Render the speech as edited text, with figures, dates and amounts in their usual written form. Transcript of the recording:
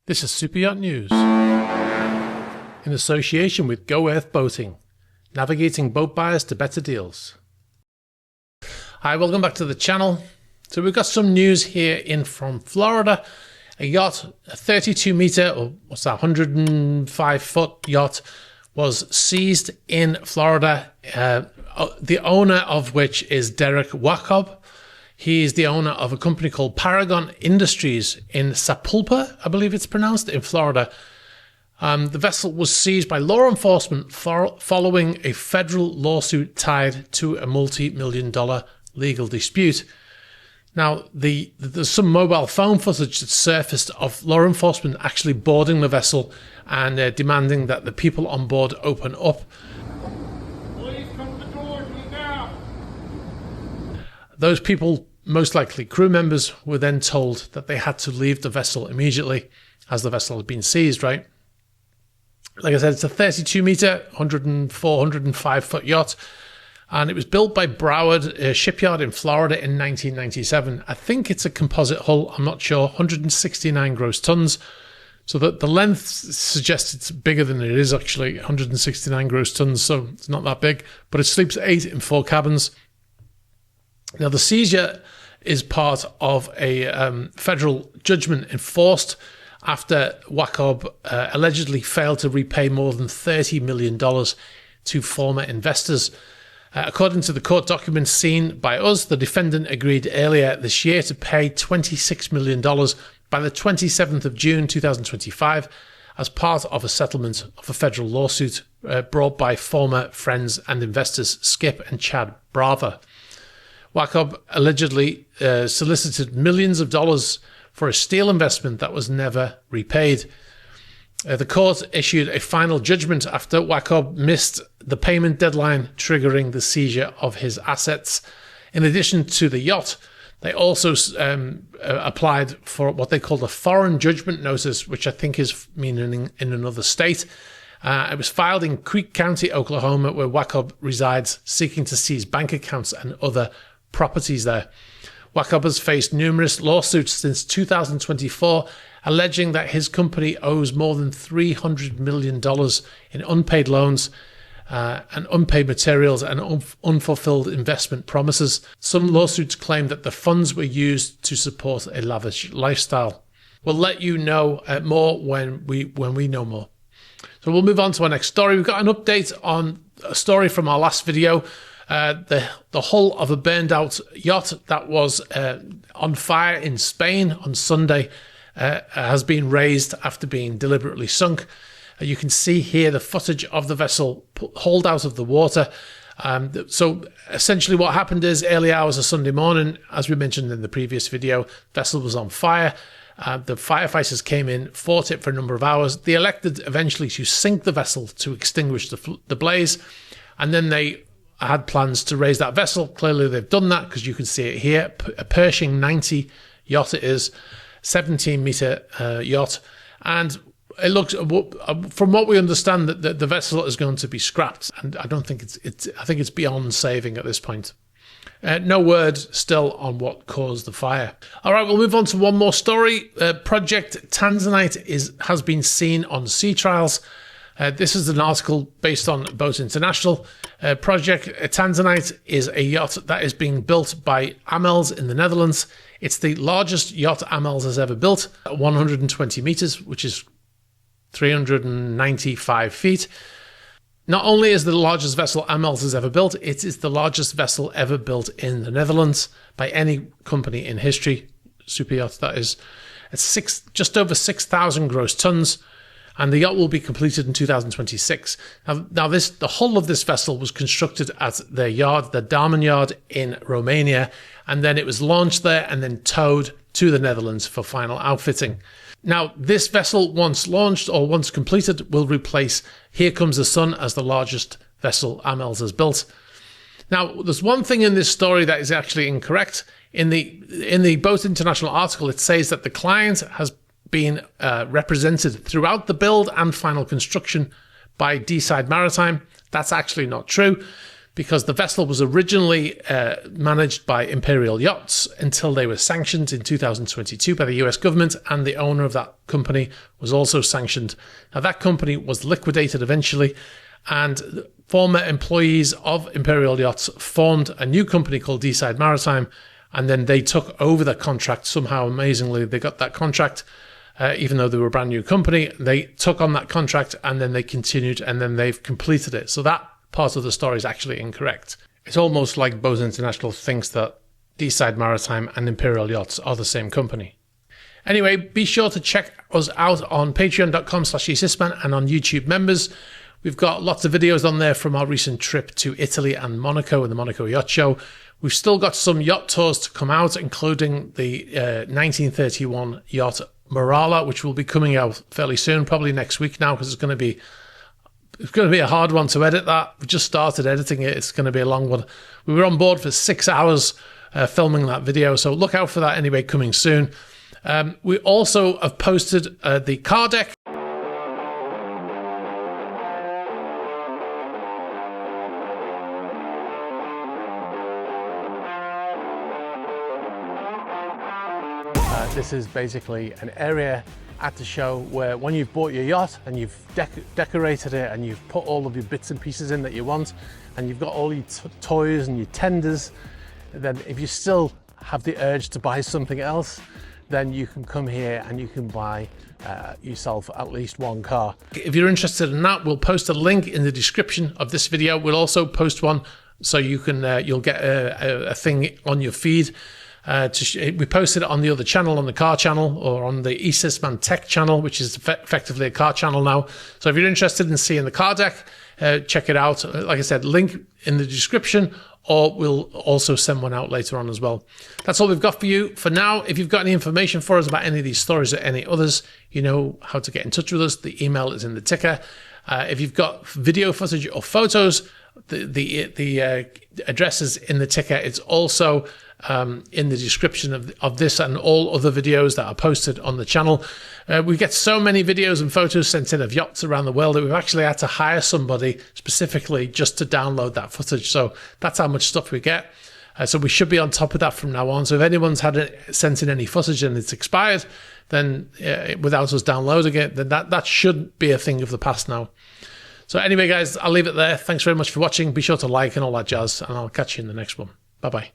This is Super Yacht News in association with Go Earth Boating, navigating boat buyers to better deals. Hi, welcome back to the channel. So we've got some news here in from Florida. A yacht, a 32 meter, or what's that, 105 foot yacht was seized in Florida. The owner of which is Derek Wacob. He is the owner of a company called Paragon Industries in Sapulpa, I believe it's pronounced, in Florida. The vessel was seized by law enforcement following a federal lawsuit tied to a multi-million-dollar legal dispute. Now, there's some mobile phone footage that surfaced of law enforcement actually boarding the vessel and demanding that the people on board open up. Please come to the door, please now. Those people, most likely crew members, were then told that they had to leave the vessel immediately as the vessel had been seized, right? Like I said, it's a 32 meter, 104, 105 foot yacht. And it was built by Broward Shipyard in Florida in 1997. I think it's a composite hull. I'm not sure. 169 gross tons. So the length suggests it's bigger than it is actually. 169 gross tons. So it's not that big. But it sleeps 8 in 4 cabins. Now the seizure is part of a federal judgment enforced after Wacob allegedly failed to repay more than $30 million to former investors. According to the court documents seen by us, the defendant agreed earlier this year to pay $26 million by the 27th of June 2025 as part of a settlement of a federal lawsuit brought by former friends and investors Skip and Chad Brava. Wacob allegedly solicited millions of dollars for a steel investment that was never repaid. The court issued a final judgment after Wacob missed the payment deadline, triggering the seizure of his assets. In addition to the yacht, they also applied for what they called a foreign judgment notice, which I think is meaning in another state. It was filed in Creek County, Oklahoma, where Wacob resides, seeking to seize bank accounts and other properties there. Wacob has faced numerous lawsuits since 2024, alleging that his company owes more than $300 million in unpaid loans and unpaid materials and unfulfilled investment promises. Some lawsuits claim that the funds were used to support a lavish lifestyle. We'll let you know more when we know more. So we'll move on to our next story. We've got an update on a story from our last video. The hull of a burned out yacht that was on fire in Spain on Sunday has been raised after being deliberately sunk. You can see here the footage of the vessel hauled out of the water. So essentially what happened is early hours of Sunday morning, as we mentioned in the previous video, the vessel was on fire. The firefighters came in, fought it for a number of hours. They elected eventually to sink the vessel to extinguish the blaze, and then they had plans to raise that vessel. Clearly they've done that because you can see it here. A Pershing 90 yacht it is, 17 meter yacht, and it looks, from what we understand, that the vessel is going to be scrapped, and I don't think I think it's beyond saving at this point. No word still on what caused the fire. All right, we'll move on to one more story. Project Tanzanite has been seen on sea trials. This is an article based on Boat International. Project Tanzanite is a yacht that is being built by Amels in the Netherlands. It's the largest yacht Amels has ever built, at 120 meters, which is 395 feet. Not only is the largest vessel Amels has ever built, it is the largest vessel ever built in the Netherlands by any company in history. SuperYacht, that is. It's just over 6,000 gross tons. And the yacht will be completed in 2026. Now the hull of this vessel was constructed at their yard, the Damen yard in Romania, and then it was launched there and then towed to the Netherlands for final outfitting. Now, this vessel, once launched or once completed, will replace Here Comes the Sun as the largest vessel Amels has built. Now, there's one thing in this story that is actually incorrect. In the Boat International article, it says that the client has been represented throughout the build and final construction by Deeside Maritime. That's actually not true. because the vessel was originally managed by Imperial Yachts until they were sanctioned in 2022 by the US government, and the owner of that company was also sanctioned. Now, that company was liquidated eventually, and former employees of Imperial Yachts formed a new company called Deeside Maritime, and then they took over the contract. Somehow, amazingly, they got that contract. Even though they were a brand new company, they took on that contract and then they continued and then they've completed it. So that part of the story is actually incorrect. It's almost like Bose International thinks that Deeside Maritime and Imperial Yachts are the same company. Anyway, be sure to check us out on patreon.com/eSysman and on YouTube members. We've got lots of videos on there from our recent trip to Italy and Monaco and the Monaco Yacht Show. We've still got some yacht tours to come out, including the 1931 yacht Morala, which will be coming out fairly soon, probably next week now, because it's going to be a hard one to edit. That we just started editing it. It's going to be a long one. We were on board for 6 hours filming that video, so look out for that anyway, coming soon. We also have posted the car deck. This is basically an area at the show where when you've bought your yacht and you've decorated it and you've put all of your bits and pieces in that you want, and you've got all your toys and your tenders, then if you still have the urge to buy something else, then you can come here and you can buy yourself at least one car. If you're interested in that, we'll post a link in the description of this video. We'll also post one so you can you'll get a thing on your feed. We posted it on the other channel, on the car channel, or on the eSysman Tech channel, which is effectively a car channel now. So if you're interested in seeing the car deck, check it out. Like I said, link in the description, or we'll also send one out later on as well. That's all we've got for you for now. If you've got any information for us about any of these stories or any others, you know how to get in touch with us. The email is in the ticker. If you've got video footage or photos, the address is in the ticker. It's also in the description of this and all other videos that are posted on the channel. We get so many videos and photos sent in of yachts around the world that we've actually had to hire somebody specifically just to download that footage. So that's how much stuff we get. So we should be on top of that from now on. So if anyone's sent in any footage and it's expired, then without us downloading it, then that should be a thing of the past now. So anyway, guys, I'll leave it there. Thanks very much for watching. Be sure to like and all that jazz, and I'll catch you in the next one. Bye-bye.